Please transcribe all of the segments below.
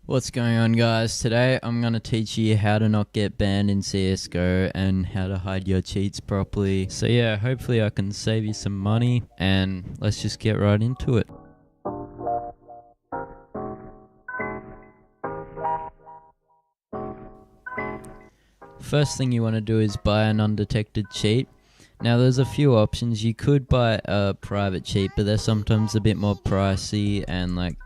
What's going on, guys? Today I'm going to teach you how to not get banned in CSGO and how to hide your cheats properly. So yeah, hopefully I can save you some money, and let's just get right into it. First thing you want to do is buy an undetected cheat. Now there's a few options. You could buy a private cheat, but they're sometimes a bit more pricey, and like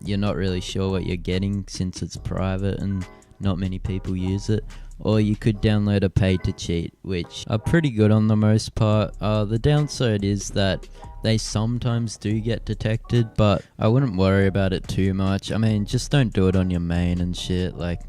you're not really sure what you're getting since it's private and not many people use it. Or you could download a pay to cheat, which are pretty good on the most part. The downside is that they sometimes do get detected, but I wouldn't worry about it too much. I mean, just don't do it on your main and shit. Like,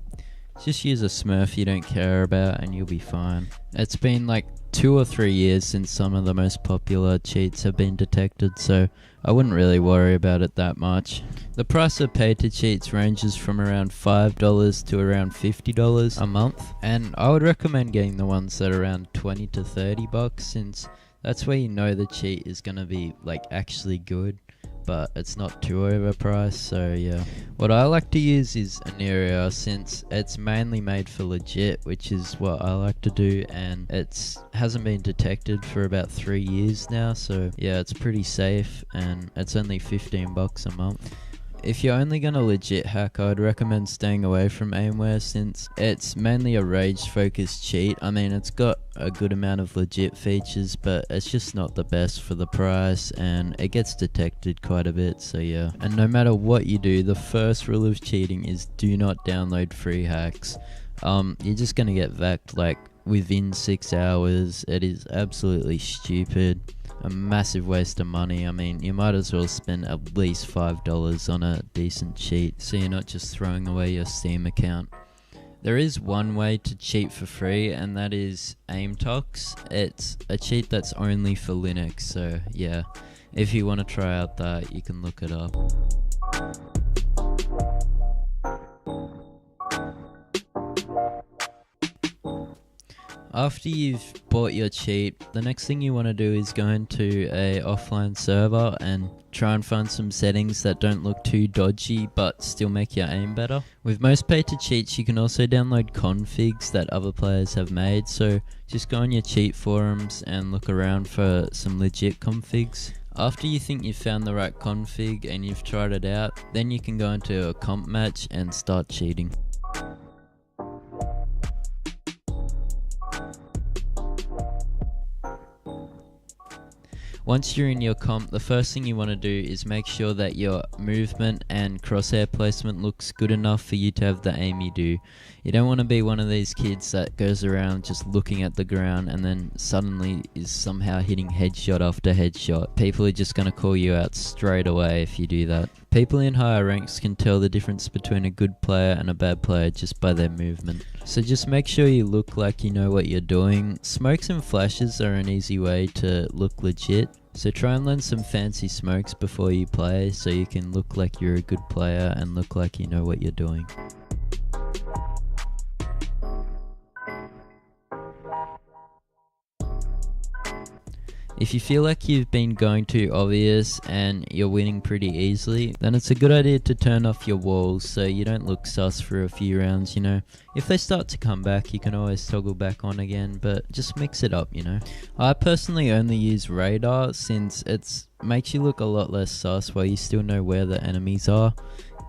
just use a smurf you don't care about and you'll be fine. It's been like 2 or 3 years since some of the most popular cheats have been detected, so I wouldn't really worry about it that much. The price of pay to cheats ranges from around $5 to around $50 a month, and I would recommend getting the ones that are around 20 to 30 bucks, since that's where you know the cheat is gonna be like actually good, but it's not too overpriced. So yeah, what I like to use is Aneria, since it's mainly made for legit, which is what I like to do, and it hasn't been detected for about 3 years now, so yeah, it's pretty safe, and it's only 15 bucks a month. If you're only gonna legit hack, I'd recommend staying away from Aimware, since it's mainly a rage focused cheat. I mean, it's got a good amount of legit features, but it's just not the best for the price, and it gets detected quite a bit, so yeah. And no matter what you do, the first rule of cheating is do not download free hacks. You're just gonna get vaxxed like within 6 hours. It is absolutely stupid. A massive waste of money. I mean, you might as well spend at least $5 on a decent cheat, so you're not just throwing away your Steam account. There is one way to cheat for free, and that is AimTox. It's a cheat that's only for Linux, so yeah, if you want to try out that, you can look it up. After you've bought your cheat, the next thing you want to do is go into a offline server and try and find some settings that don't look too dodgy but still make your aim better. With most pay to cheats, you can also download configs that other players have made, so just go on your cheat forums and look around for some legit configs. After you think you've found the right config and you've tried it out, then you can go into a comp match and start cheating. Once you're in your comp, the first thing you want to do is make sure that your movement and crosshair placement looks good enough for you to have the aim you do. You don't want to be one of these kids that goes around just looking at the ground and then suddenly is somehow hitting headshot after headshot. People are just going to call you out straight away if you do that. People in higher ranks can tell the difference between a good player and a bad player just by their movement. So just make sure you look like you know what you're doing. Smokes and flashes are an easy way to look legit. So try and learn some fancy smokes before you play, so you can look like you're a good player and look like you know what you're doing. If you feel like you've been going too obvious and you're winning pretty easily, then it's a good idea to turn off your walls so you don't look sus for a few rounds, you know. If they start to come back, you can always toggle back on again, but just mix it up, you know. I personally only use radar, since it makes you look a lot less sus while you still know where the enemies are,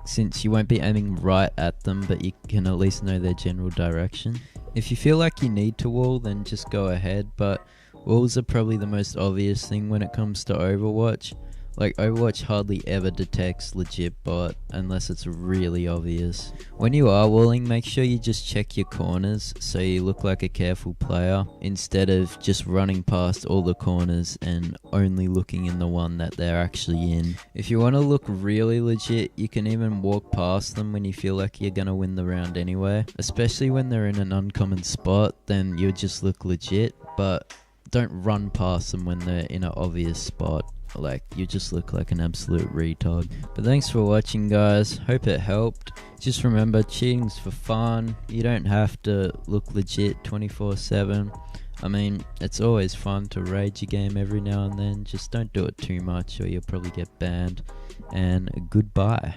since you won't be aiming right at them, but you can at least know their general direction. If you feel like you need to wall, then just go ahead, but walls are probably the most obvious thing when it comes to Overwatch. Like, Overwatch hardly ever detects legit bot unless it's really obvious. When you are walling, make sure you just check your corners so you look like a careful player, instead of just running past all the corners and only looking in the one that they're actually in. If you want to look really legit, you can even walk past them when you feel like you're gonna win the round anyway. Especially when they're in an uncommon spot, then you'll just look legit, but don't run past them when they're in an obvious spot. Like, you just look like an absolute retard. But thanks for watching, guys. Hope it helped. Just remember, cheating's for fun. You don't have to look legit 24/7. I mean, it's always fun to rage a game every now and then, just don't do it too much or you'll probably get banned. And goodbye.